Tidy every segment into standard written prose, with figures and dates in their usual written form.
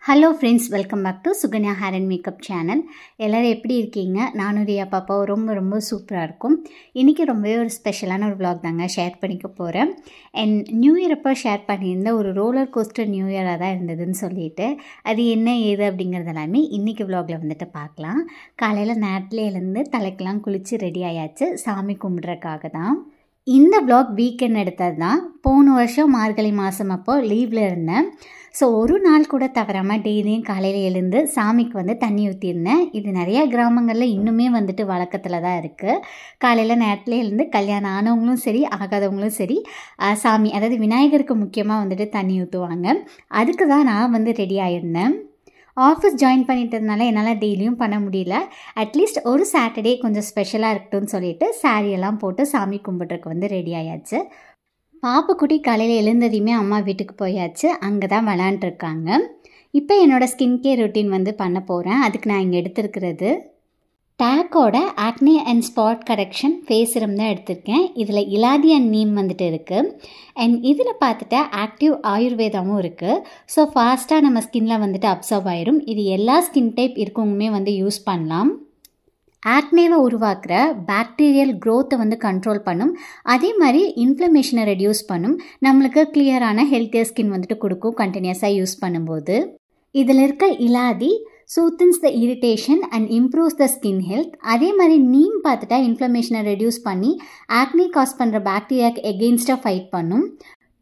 Hello friends, welcome back to Sukanya hair and makeup channel. எல்லோரும் எப்படி இருக்கீங்க? நானும் ரியா பாப்பா ரொம்ப சூப்பராக இருக்கும். இன்றைக்கி ரொம்பவே ஒரு ஸ்பெஷலான ஒரு vlog தாங்க ஷேர் பண்ணிக்க போகிறேன். அண்ட் நியூ இயர் அப்போ ஷேர் பண்ணியிருந்த ஒரு ரோலர் கோஸ்டர் நியூ இயராக தான் இருந்ததுன்னு சொல்லிட்டு அது என்ன ஏது அப்படிங்கிறது எல்லாமே இன்றைக்கி vlogல வந்துட்டு பார்க்கலாம். காலையில் நேரத்தில் எழுந்து தலைக்கெல்லாம் குளித்து ரெடி ஆயாச்சு சாமி கும்பிட்றதுக்காக தான். இந்த vlog வீக்கெண்ட் எடுத்தது தான். போன வருஷம் மார்கழி மாதம் அப்போ லீவில் இருந்தேன். ஸோ ஒரு நாள் கூட தவறாமல் டெய்லியும் காலையில் எழுந்து சாமிக்கு வந்து தண்ணி ஊற்றிருந்தேன். இது நிறையா கிராமங்களில் இன்னுமே வந்துட்டு வழக்கத்தில் தான் இருக்குது. காலையில் நேரத்தில் எழுந்து கல்யாணம் ஆனவங்களும் சரி ஆகாதவங்களும் சரி சாமி, அதாவது விநாயகருக்கு முக்கியமாக வந்துட்டு தண்ணி ஊற்றுவாங்க. அதுக்கு தான் நான் வந்து ரெடி ஆகிருந்தேன். ஆஃபீஸ் ஜாயின் பண்ணிட்டதுனால என்னால் டெய்லியும் பண்ண முடியல. அட்லீஸ்ட் ஒரு சாட்டர்டே கொஞ்சம் ஸ்பெஷலாக இருக்கட்டும்னு சொல்லிட்டு சாரியெல்லாம் போட்டு சாமி கும்பிட்றதுக்கு வந்து ரெடி ஆயாச்சு. பாப்புக்குட்டி காலையில் எழுந்ததையுமே அம்மா வீட்டுக்கு போயாச்சு. அங்கே தான் விளாண்டுருக்காங்க. இப்போ என்னோடய ஸ்கின் கேர் ரொட்டீன் வந்து பண்ண போகிறேன். அதுக்கு நான் இங்கே எடுத்துருக்கிறது டேக்கோட acne and spot correction face serum தான் எடுத்திருக்கேன். இதில் இலாதி அண்ட் நீம் வந்துட்டு இருக்குது. அண்ட் இதில் பார்த்துட்டு ஆக்டிவ் ஆயுர்வேதாவும் இருக்குது. ஸோ ஃபாஸ்ட்டாக நம்ம ஸ்கின்னில் வந்துட்டு அப்சர்வ் ஆயிரும். இது எல்லா ஸ்கின் டைப் இருக்கவங்களுமே வந்து யூஸ் பண்ணலாம். ஆக்னேவை உருவாக்குற பாக்டீரியல் க்ரோத்தை வந்து கண்ட்ரோல் பண்ணும். அதே மாதிரி இன்ஃப்ளமேஷனை ரெடியூஸ் பண்ணும். நம்மளுக்கு கிளியரான ஹெல்த்தியர் ஸ்கின் வந்துட்டு கொடுக்கும் கண்டினியூஸாக யூஸ் பண்ணும்போது. இதில் இருக்க இலாதி soothes the irritation and improves the skin health. அதே மாதிரி நீம் பார்த்துட்டா இன்ஃப்ளமேஷனை ரெடியூஸ் பண்ணி ஆக்னே காஸ் பண்ணுற பாக்டீரியாவுக்கு எகெயின்ஸ்டாக ஃபைட் பண்ணும்.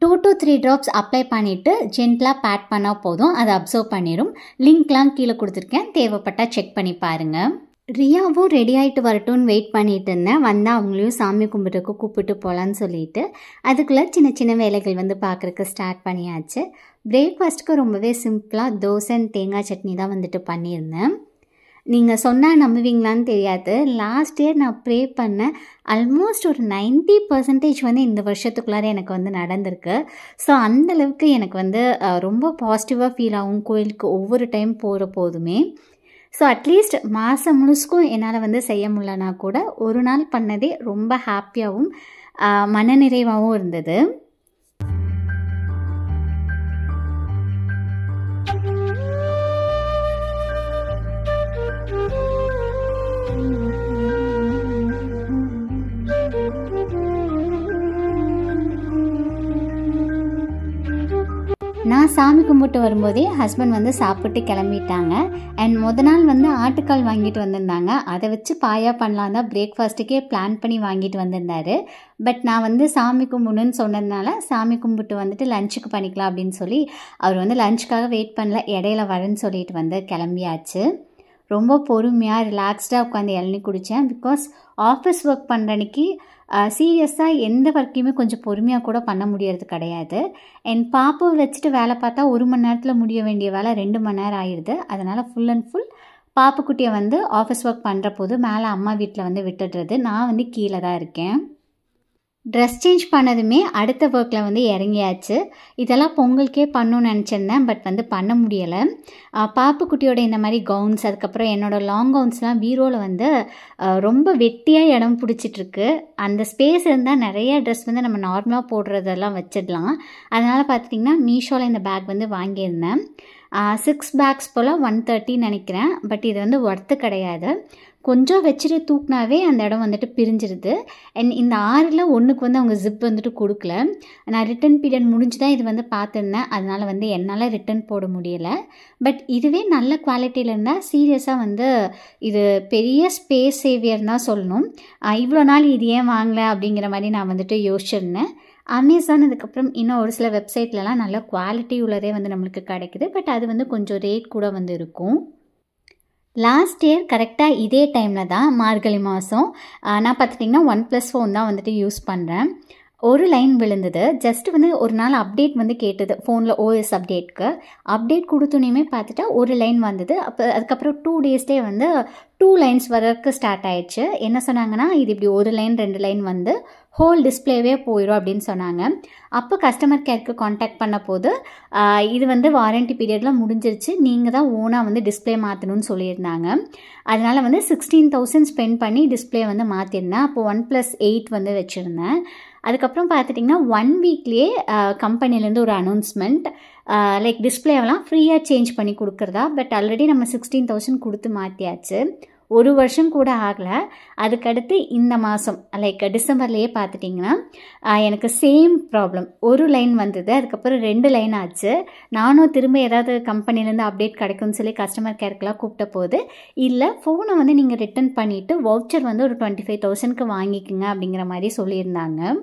2 to 3 ட்ராப்ஸ் அப்ளை பண்ணிவிட்டு ஜென்டலாக பேட் பண்ணால் போதும், அதை அப்சர்வ் பண்ணிடும். லிங்க்லாம் கீழே கொடுத்துருக்கேன், தேவைப்பட்டால் செக் பண்ணி பாருங்கள். ரியாவும் ரெடி ஆகிட்டு வரட்டும்னு வெயிட் பண்ணிகிட்டு இருந்தேன். வந்தால் அவங்களையும் சாமி கும்பிட்றதுக்கு கூப்பிட்டு போகலான்னு சொல்லிட்டு அதுக்குள்ளே சின்ன வேலைகள் வந்து பார்க்குறக்கு ஸ்டார்ட் பண்ணியாச்சு. பிரேக்ஃபாஸ்ட்டுக்கு ரொம்பவே சிம்பிளாக தோசை அண்ட் தேங்காய் சட்னி தான் வந்துட்டு பண்ணியிருந்தேன். நீங்கள் சொன்னால் நம்புவீங்களான்னு தெரியாது, லாஸ்ட் இயர் நான் ப்ரே பண்ணேன். ஆல்மோஸ்ட் ஒரு 90% வந்து இந்த வருஷத்துக்குள்ளார எனக்கு வந்து நடந்திருக்கு. ஸோ அந்தளவுக்கு எனக்கு வந்து ரொம்ப பாசிட்டிவாக ஃபீல் ஆகும் கோயிலுக்கு ஒவ்வொரு டைம் போகிற போதுமே. ஸோ அட்லீஸ்ட் மாதம் முழுசுக்கும் என்னால் வந்து செய்ய முடியலனா கூட ஒரு நாள் பண்ணதே ரொம்ப ஹாப்பியாகவும் மனநிறைவாகவும் இருந்தது. நான் சாமி கும்பிட்டு வரும்போதே ஹஸ்பண்ட் வந்து சாப்பிட்டு கிளம்பிட்டாங்க. அண்ட் முத நாள் வந்து ஆட்டுக்கால் வாங்கிட்டு வந்திருந்தாங்க. அதை வச்சு பாயா பண்ணலாம் தான் பிரேக்ஃபாஸ்ட்டுக்கே பிளான் பண்ணி வாங்கிட்டு வந்திருந்தாரு. பட் நான் வந்து சாமி கும்பிடணுன்னு சொன்னதுனால சாமி கும்பிட்டு வந்துட்டு லஞ்சுக்கு பண்ணிக்கலாம் அப்படின்னு சொல்லி அவர் வந்து லஞ்சுக்காக வெயிட் பண்ணல, இடையில வரேன்னு சொல்லிட்டு வந்து கிளம்பியாச்சு. ரொம்ப பொறுமையாக ரிலாக்ஸ்டாக உட்காந்து இளநீ குடித்தேன். பிகாஸ் ஆஃபீஸ் ஒர்க் பண்ணுற அன்றைக்கி சீரியஸாக எந்த ஒர்க்கையுமே கொஞ்சம் பொறுமையாக கூட பண்ண முடியறது கிடையாது. என் பாப்பாவை வச்சுட்டு வேலை பார்த்தா 1 மணி நேரத்தில் முடிய வேண்டிய வேலை 2 மணி நேரம் ஆயிடுது. அதனால் ஃபுல் அண்ட் ஃபுல் பாப்புக்குட்டியை வந்து ஆஃபீஸ் ஒர்க் பண்ணுற போது மேலே அம்மா வீட்டில் வந்து விட்டுடுறது. நான் வந்து கீழே தான் இருக்கேன். ட்ரெஸ் சேஞ்ச் பண்ணதுமே அடுத்த ஒர்க்கில் வந்து இறங்கியாச்சு. இதெல்லாம் பொங்கலுக்கே பண்ணணும்னு நினச்சிருந்தேன், பட் வந்து பண்ண முடியலை. பாப்புக்குட்டியோட இந்த மாதிரி கவுன்ஸ், அதுக்கப்புறம் என்னோடய லாங் கவுன்ஸ்லாம் பீரோவில் வந்து ரொம்ப வெட்டியாக இடம் பிடிச்சிட்ருக்கு. அந்த ஸ்பேஸ் இருந்தால் நிறைய ட்ரெஸ் வந்து நம்ம நார்மலாக போடுறதெல்லாம் வச்சிடலாம். அதனால் பார்த்துட்டிங்கன்னா மீஷோவில் இந்த பேக் வந்து வாங்கியிருந்தேன். 6 பேக்ஸ் போல் 130 நினைக்கிறேன். பட் இது வந்து ஒர்த்து கிடையாது. கொஞ்சம் வச்சுட்டு தூக்குனாவே அந்த இடம் வந்துட்டு பிரிஞ்சிருது. அண்ட் இந்த 6ல் 1க்கு வந்து அவங்க ஜிப் வந்துட்டு கொடுக்கல. நான் ரிட்டன் பீரியட் முடிஞ்சு தான் இது வந்து பார்த்துருந்தேன். அதனால் வந்து என்னால் ரிட்டன் போட முடியலை. பட் இதுவே நல்ல குவாலிட்டியில் இருந்தால் சீரியஸாக வந்து இது பெரிய ஸ்பேஸ் சேவியர் தான் சொல்லணும். இவ்வளோ நாள் இது ஏன் வாங்கலை அப்படிங்கிற மாதிரி நான் வந்துட்டு யோசிச்சிருந்தேன். அமேசான் அதுக்கப்புறம் இன்னும் ஒரு சில வெப்சைட்லலாம் நல்ல குவாலிட்டி உள்ளதே வந்து நம்மளுக்கு கிடைக்குது. பட் அது வந்து கொஞ்சம் ரேட் கூட வந்து இருக்கும். லாஸ்ட் இயர் கரெக்டாக இதே டைமில் தான் மார்கழி மாதம் நான் பார்த்துட்டிங்கன்னா OnePlus ஃபோன் தான் வந்துட்டு யூஸ் பண்ணுறேன். ஒரு லைன் விழுந்தது. ஜஸ்ட் வந்து ஒரு நாள் அப்டேட் வந்து கேட்டது ஃபோனில், OS அப்டேட் கொடுத்தோன்னே பார்த்துட்டா ஒரு லைன் வந்தது. அதுக்கப்புறம் 2 டேஸ்லேயே வந்து 2 லைன்ஸ் வரக்கு ஸ்டார்ட் ஆயிடுச்சு. என்ன சொன்னாங்கன்னா இது இப்படி 1 லைன் 2 லைன் வந்து ஹோல் டிஸ்பிளேவே போயிடும் அப்படின்னு சொன்னாங்க. அப்போ கஸ்டமர் கேருக்கு காண்டாக்ட் பண்ண போது இது வந்து வாரண்டி பீரியட்லாம் முடிஞ்சிருச்சு, நீங்கள் தான் ஓனாக வந்து டிஸ்பிளே மாற்றணும்னு சொல்லியிருந்தாங்க. அதனால் வந்து 16,000 ஸ்பெண்ட் பண்ணி டிஸ்பிளே வந்து மாற்றிருந்தேன். அப்போ OnePlus 8 வந்து வச்சுருந்தேன். அதுக்கப்புறம் பார்த்துட்டிங்கன்னா 1 வீக்லேயே கம்பெனிலேருந்து ஒரு அனௌன்ஸ்மெண்ட், லைக் டிஸ்பிளேவெல்லாம் ஃப்ரீயாக சேஞ்ச் பண்ணி கொடுக்குறதா. பட் ஆல்ரெடி நம்ம 16,000 கொடுத்து மாற்றியாச்சு, 1 வருஷம் கூட ஆகலை. அதுக்கடுத்து இந்த மாதம் லைக் டிசம்பர்லேயே பார்த்துட்டிங்கன்னா எனக்கு சேம் ப்ராப்ளம், ஒரு லைன் வந்தது, அதுக்கப்புறம் 2 லைன் ஆச்சு. நானும் திரும்ப ஏதாவது கம்பெனிலேருந்து அப்டேட் கிடைக்கும்னு சொல்லி கஸ்டமர் கேருக்கெலாம் கூப்பிட்ட போது, இல்லை ஃபோனை வந்து நீங்கள் ரிட்டர்ன் பண்ணிவிட்டு வவுச்சர் வந்து ஒரு 25,000க்கு வாங்கிக்கோங்க அப்படிங்கிற மாதிரி சொல்லியிருந்தாங்க.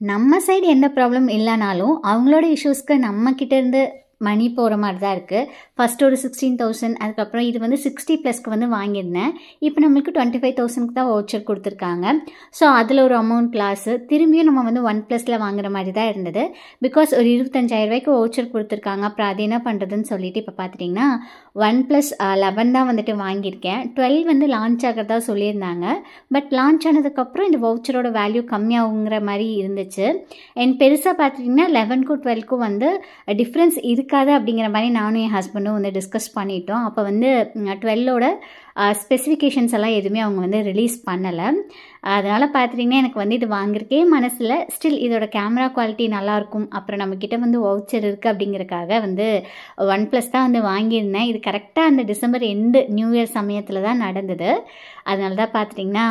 நம்ம சைடு எந்த ப்ராப்ளம் இல்லைனாலும் அவங்களோட இஷ்யூஸ்க்கு நம்மக்கிட்டேருந்து மணி போகிற மாதிரி தான் இருக்குது. ஃபஸ்ட்டு ஒரு 16,000, அதுக்கப்புறம் இது வந்து 60+ வந்து வாங்கியிருந்தேன். இப்போ நம்மளுக்கு 25,000க்கு தான் வவுச்சர் கொடுத்துருக்காங்க. ஸோ அதில் ஒரு அமௌண்ட் லாஸு. திரும்பியும் நம்ம வந்து OnePlusல வாங்குற மாதிரி தான் இருந்தது. பிகாஸ் ஒரு 25,000 வவுச்சர் கொடுத்துருக்காங்க. அப்புறம் அது என்ன பண்ணுறதுன்னு சொல்லிட்டு இப்போ பார்த்துட்டிங்கன்னா OnePlus 11 தான் வந்துட்டு வாங்கியிருக்கேன். 12 வந்து லான்ச் ஆகிறதா சொல்லியிருந்தாங்க. பட் லான்ச் ஆனதுக்கப்புறம் இந்த வவுச்சரோட வேல்யூ கம்மியாகுங்கிற மாதிரி இருந்துச்சு. அண்ட் பெருசாக பார்த்துட்டிங்கன்னா 11க்கும் 12க்கும் வந்து டிஃப்ரென்ஸ் இருக்காது அப்படிங்கிற மாதிரி நானும் என் ஹஸ்பண்டும் வந்து டிஸ்கஸ் பண்ணிட்டோம். அப்போ வந்து 12ஓட ஸ்பெசிஃபிகேஷன்ஸ் எல்லாம் எதுவுமே அவங்க வந்து ரிலீஸ் பண்ணலை. அதனால் பார்த்துட்டிங்கன்னா எனக்கு வந்து இது வாங்கியிருக்கே மனசில். ஸ்டில் இதோட கேமரா குவாலிட்டி நல்லாயிருக்கும், அப்புறம் நம்மக்கிட்ட வந்து வவுச்சர் இருக்குது அப்படிங்கிறதுக்காக வந்து OnePlus தான் வந்து வாங்கியிருந்தேன். இது கரெக்டாக அந்த டிசம்பர் எண்டு நியூ இயர் சமயத்தில் தான் நடந்தது. அதனால தான் பார்த்துட்டிங்கன்னா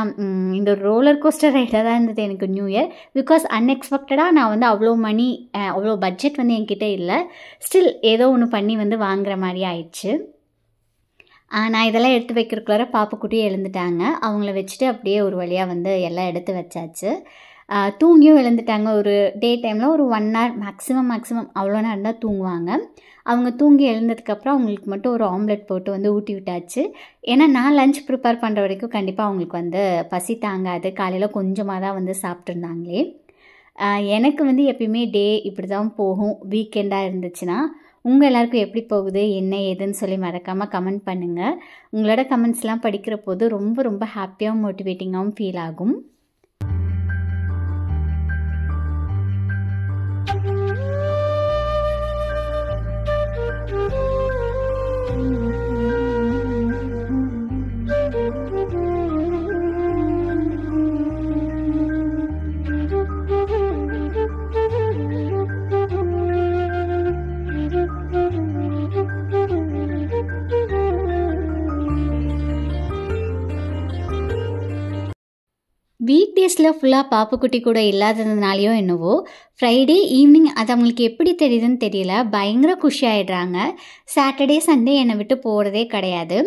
இந்த ஒரு ரோலர் கோஸ்டர் ரைடாக தான் இருந்தது எனக்கு நியூ இயர். பிகாஸ் அன்எக்ஸ்பெக்டடாக நான் வந்து அவ்வளோ மணி அவ்வளோ பட்ஜெட் வந்து என்கிட்ட இல்லை. ஸ்டில் ஏதோ ஒன்று பண்ணி வந்து வாங்குற மாதிரி ஆயிடுச்சு. நான் இதெல்லாம் எடுத்து வைக்கிறக்குள்ளார பாப்புக்குட்டியே எழுந்துட்டாங்க. அவங்கள வச்சுட்டு அப்படியே ஒரு வழியாக வந்து எல்லாம் எடுத்து வச்சாச்சு. தூங்கியும் எழுந்துட்டாங்க. ஒரு டே டைமில் ஒரு 1 hour மேக்ஸிமம் அவ்வளோ நேரம் தான் தூங்குவாங்க. அவங்க தூங்கி எழுந்ததுக்கப்புறம் அவங்களுக்கு மட்டும் ஒரு ஆம்லெட் போட்டு வந்து ஊட்டி விட்டாச்சு. ஏன்னா நான் லஞ்ச் ப்ரிப்பேர் பண்ணுற வரைக்கும் கண்டிப்பாக அவங்களுக்கு வந்து பசி தாங்காது. காலையில் கொஞ்சமாக தான் வந்து சாப்பிட்ருந்தாங்களே. எனக்கு வந்து எப்பயுமே டே இப்படி தான் போகும். வீக்கெண்டாக இருந்துச்சுன்னா உங்கள் எல்லாருக்கும் எப்படி போகுது, என்ன ஏதுன்னு சொல்லி மறக்காமல் கமெண்ட் பண்ணுங்கள். உங்களோட கமெண்ட்ஸ்லாம் படிக்கிற போது ரொம்ப ரொம்ப ஹாப்பியாகவும் மோட்டிவேட்டிங்காகவும் ஃபீல் ஆகும். வீக்டேஸில் ஃபுல்லாக பாப்புக்குட்டி கூட இல்லாததுனாலையோ என்னவோ ஃப்ரைடே ஈவினிங் அது அவங்களுக்கு எப்படி தெரியுதுன்னு தெரியல, பயங்கர குஷி ஆகிடுறாங்க. சாட்டர்டே சண்டே என்னை விட்டு போகிறதே கிடையாது.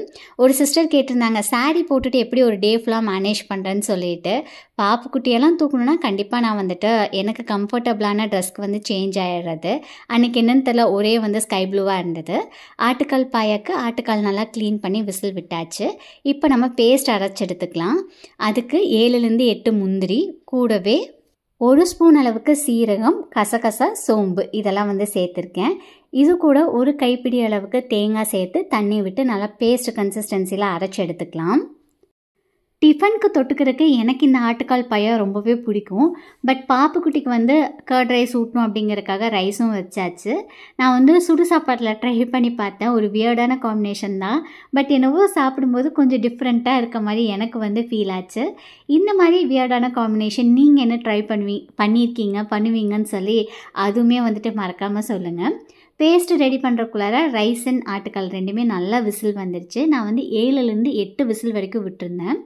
ஒரு சிஸ்டர் கேட்டிருந்தாங்க, சாரீ போட்டுட்டு எப்படி ஒரு டே ஃபுல்லாக மேனேஜ் பண்ணுறேன்னு சொல்லிட்டு. பாப்புக்குட்டியெல்லாம் தூக்கணுன்னா கண்டிப்பாக நான் வந்துட்டு எனக்கு கம்ஃபர்டபுளான ட்ரெஸ்க்கு வந்து சேஞ்ச் ஆகிடுறது. அன்றைக்கி என்னன்னு தெரியல, ஒரே வந்து ஸ்கை ப்ளூவாக இருந்தது. ஆட்டுக்கால் பாயாக்கு ஆட்டுக்கால் நல்லா க்ளீன் பண்ணி விசில் விட்டாச்சு. இப்போ நம்ம பேஸ்ட் அரைச்சி எடுத்துக்கலாம். அதுக்கு 7லேருந்து 8 முந்திரி, கூடவே 1 ஸ்பூன் அளவுக்கு சீரகம், கசகசா, சோம்பு இதெல்லாம் வந்து சேர்த்துருக்கேன். இது கூட ஒரு கைப்பிடி அளவுக்கு தேங்காய் சேர்த்து தண்ணி விட்டு நல்லா பேஸ்ட் கன்சிஸ்டன்சியில் அரைச்சி எடுத்துக்கலாம். டிஃபனுக்கு தொட்டுக்கிறதுக்கு எனக்கு இந்த ஆட்டுக்கால் பாயா ரொம்பவே பிடிக்கும். பட் பாப்புக்குட்டிக்கு வந்து கர்ட் ரைஸ் ஊட்டணும் அப்படிங்கிறதுக்காக ரைஸும் வச்சாச்சு. நான் வந்து சுடு சாப்பாட்டில் ட்ரை பண்ணி பார்த்தேன். ஒரு வியர்டான காம்பினேஷன் தான். பட் என்னவோ சாப்பிடும்போது கொஞ்சம் டிஃப்ரெண்ட்டாக இருக்க மாதிரி எனக்கு வந்து ஃபீல் ஆச்சு. இந்த மாதிரி வியர்டான காம்பினேஷன் நீங்கள் என்ன ட்ரை பண்ணுவீங்கன்னு சொல்லி அதுவுமே வந்துட்டு மறக்காமல் சொல்லுங்கள். பேஸ்ட் ரெடி பண்ணுறக்குள்ளார ரைஸ் அண்ட் ஆட்டுக்கால் ரெண்டுமே நல்லா விசில் வந்துருச்சு. நான் வந்து 7லேருந்து 8 விசில் வரைக்கும் விட்டுருந்தேன்.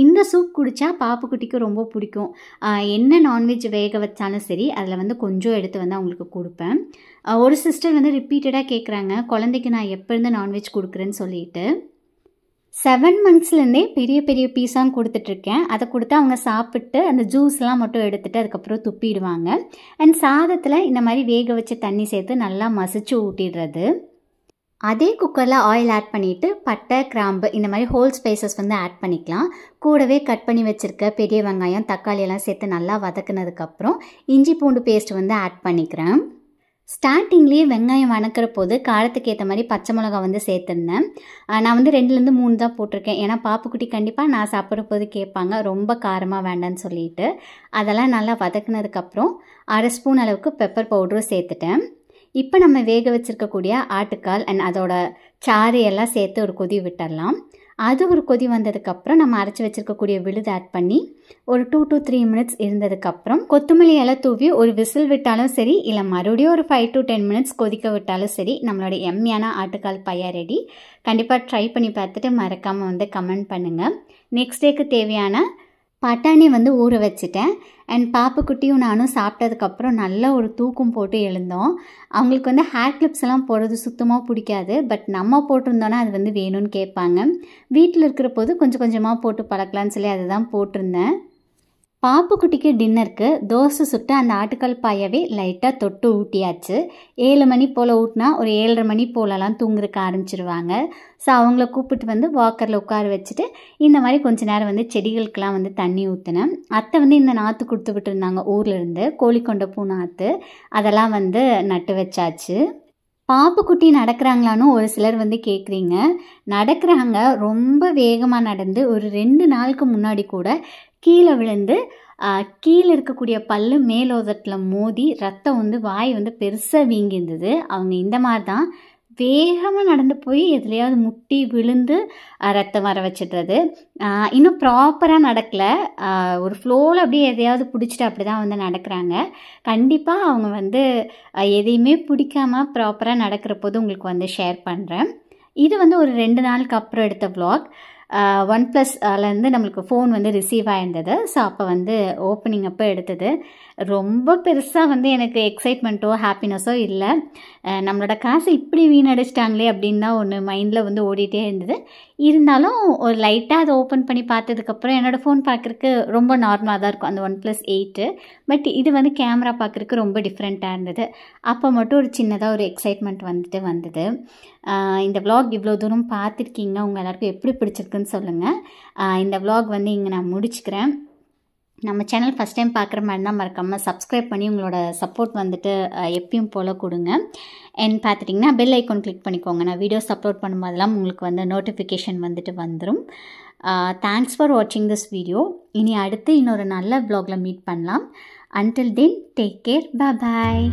இந்த சூப் குடித்தா பாப்புக்குட்டிக்கு ரொம்ப பிடிக்கும். என்ன நான்வெஜ் வேக வச்சாலும் சரி அதில் வந்து கொஞ்சம் எடுத்து வந்து அவங்களுக்கு கொடுப்பேன். ஒரு சிஸ்டர் வந்து ரிப்பீட்டடாக கேட்குறாங்க, குழந்தைக்கு நான் எப்போ இருந்து நான்வெஜ் கொடுக்குறேன்னு சொல்லிட்டு. 7 monthsலேருந்தே பெரிய பெரிய பீஸாக கொடுத்துட்ருக்கேன். அதை கொடுத்து அவங்க சாப்பிட்டு அந்த ஜூஸ்லாம் மட்டும் எடுத்துகிட்டு அதுக்கப்புறம் துப்பிடுவாங்க. அண்ட் சாதத்தில் இந்த மாதிரி வேக வச்ச தண்ணி சேர்த்து நல்லா மசிச்சு ஊட்டிடுறது. அதே குக்கரில் ஆயில் ஆட் பண்ணிவிட்டு பட்டை, கிராம்பு இந்த மாதிரி ஹோல் ஸ்பைசஸ் வந்து ஆட் பண்ணிக்கலாம். கூடவே கட் பண்ணி வச்சுருக்க பெரிய வெங்காயம், தக்காளி எல்லாம் சேர்த்து நல்லா வதக்குனதுக்கப்புறம் இஞ்சி பூண்டு பேஸ்ட் வந்து ஆட் பண்ணிக்கிறேன். ஸ்டார்டிங்லேயே வெங்காயம் வணக்கிற போது காரத்துக்கு ஏற்ற மாதிரி பச்சை மிளகா வந்து சேர்த்துருந்தேன். நான் வந்து 2லேருந்து 3 தான் போட்டிருக்கேன். ஏன்னா பாப்புக்குட்டி கண்டிப்பாக நான் சாப்பிட்ற போது கேட்பாங்க ரொம்ப காரமாக வேண்டான்னு சொல்லிட்டு. அதெல்லாம் நல்லா வதக்குனதுக்கப்புறம் 1/2 ஸ்பூன் அளவுக்கு பெப்பர் பவுடரும் சேர்த்துட்டேன். இப்போ நம்ம வேக வச்சுருக்கக்கூடிய ஆட்டுக்கால் அண்ட் அதோட சாறு எல்லாம் சேர்த்து ஒரு கொதி விட்டுடலாம். அது ஒரு கொதி வந்ததுக்கப்புறம் நம்ம அரைச்சி வச்சுருக்கக்கூடிய விழுது ஆட் பண்ணி ஒரு 2 to 3 மினிட்ஸ் இருந்ததுக்கப்புறம் கொத்தமல்லி எல்லாம் தூவி ஒரு விசில் விட்டாலும் சரி, இல்லை மறுபடியும் ஒரு 5 to 10 மினிட்ஸ் கொதிக்க விட்டாலும் சரி, நம்மளோட எம்மியான ஆட்டுக்கால் பாயா ரெடி. கண்டிப்பாக ட்ரை பண்ணி பார்த்துட்டு மறக்காமல் வந்து கமெண்ட் பண்ணுங்கள். நெக்ஸ்ட் டேக்கு தேவையான பட்டாணி வந்து ஊற வச்சுட்டேன். அண்ட் பாப்புக்குட்டியும் நானும் சாப்பிட்டதுக்கப்புறம் நல்ல ஒரு தூக்கம் போட்டு எழுந்தோம். அவங்களுக்கு வந்து ஹேர் கிளிப்ஸ் எல்லாம் போடுறது சுத்தமாக பிடிக்காது. பட் நம்ம போட்டிருந்தோன்னா அது வந்து வேணும்னு கேட்பாங்க. வீட்டில் இருக்கிற போது கொஞ்சம் கொஞ்சமாக போட்டு பழக்கலான்னு சொல்லி அதுதான் போட்டிருந்தேன். பாப்புக்குட்டிக்கு டின்னருக்கு தோசை சுட்டு அந்த ஆட்டுக்கால் பாயாவே லைட்டாக தொட்டு ஊட்டியாச்சு. 7 மணி போல் ஊட்டினா ஒரு 7:30 மணி போலலாம் தூங்குறதுக்கு ஆரம்பிச்சிருவாங்க. ஸோ அவங்கள கூப்பிட்டு வந்து வாக்கரில் உட்கார வச்சுட்டு இந்த மாதிரி கொஞ்ச நேரம் வந்து செடிகளுக்கெலாம் வந்து தண்ணி ஊற்றினேன். அத்தை வந்து இந்த நாற்று கொடுத்து விட்டுருந்தாங்க ஊர்லேருந்து, கோழிக்கொண்ட பூ நாற்று. அதெல்லாம் வந்து நட்டு வச்சாச்சு. பாப்புக்குட்டி நடக்கிறாங்களான்னு ஒரு சிலர் வந்து கேட்குறீங்க. நடக்கிறாங்க. ரொம்ப வேகமாக நடந்து ஒரு 2 நாளுக்கு முன்னாடி கூட கீழே விழுந்து கீழே இருக்கக்கூடிய பல்லு மேலோதட்டில் மோதி ரத்தம் வந்து வாய் வந்து பெருசாக வீங்கியிருந்தது. அவங்க இந்த மாதிரி தான் வேகமாக நடந்து போய் எதுலையாவது முட்டி விழுந்து ரத்தம் வர வச்சிடுறது. இன்னும் ப்ராப்பராக நடக்கலை. ஒரு ஃப்ளோவில் அப்படியே எதையாவது பிடிச்சிட்டு அப்படி தான் வந்து நடக்கிறாங்க. கண்டிப்பாக அவங்க வந்து எதையுமே பிடிக்காமல் ப்ராப்பராக நடக்கிற போது உங்களுக்கு வந்து ஷேர் பண்ணுறேன். இது வந்து ஒரு 2 நாளுக்கு அப்புறம் எடுத்த vlog. OnePlusலேருந்து நம்மளுக்கு ஃபோன் வந்து ரிசீவ் ஆகிருந்தது. ஸோ அப்போ வந்து ஓப்பனிங் அப்போ எடுத்தது. ரொம்ப பெருசாக வந்து எனக்கு எக்ஸைட்மெண்ட்டோ ஹாப்பினஸோ இல்லை. நம்மளோட காசை இப்படி வீணடிச்சிட்டாங்களே அப்படின்னு தான் ஒன்று மைண்டில் வந்து ஓடிட்டே இருந்தது. இருந்தாலும் ஒரு லைட்டாக அதை ஓப்பன் பண்ணி பார்த்ததுக்கப்புறம் என்னோடய ஃபோன் பார்க்குறக்கு ரொம்ப நார்மலாக தான் இருக்கும், அந்த OnePlus 8. பட் இது வந்து கேமரா பார்க்குறக்கு ரொம்ப டிஃப்ரெண்ட்டாக இருந்தது. அப்போ மட்டும் ஒரு சின்னதாக ஒரு எக்ஸைட்மெண்ட் வந்தது. இந்த vlog இவ்வளோ தூரம் பார்த்துருக்கீங்க. உங்கள் எல்லாருக்கும் எப்படி பிடிச்சிருக்குன்னு சொல்லுங்கள். இந்த vlog வந்து இங்கே நான் முடிச்சுக்கிறேன். நம்ம சேனல் ஃபஸ்ட் டைம் பார்க்குற மாதிரி தான் மறக்காமல் சப்ஸ்கிரைப் பண்ணி உங்களோட சப்போர்ட் வந்துட்டு எப்பயும் போல் கொடுங்க. அண்ட் பார்த்துட்டிங்கன்னா பெல் ஐக்கான் கிளிக் பண்ணிக்கோங்க. நான் வீடியோஸ் அப்லோட் பண்ணும்போதெல்லாம் உங்களுக்கு வந்து நோட்டிஃபிகேஷன் வந்துட்டு வந்துடும். தேங்க்ஸ் ஃபார் வாட்சிங் திஸ் வீடியோ. இனி அடுத்து இன்னொரு நல்ல vlogல மீட் பண்ணலாம். Until then, take care. Bye bye.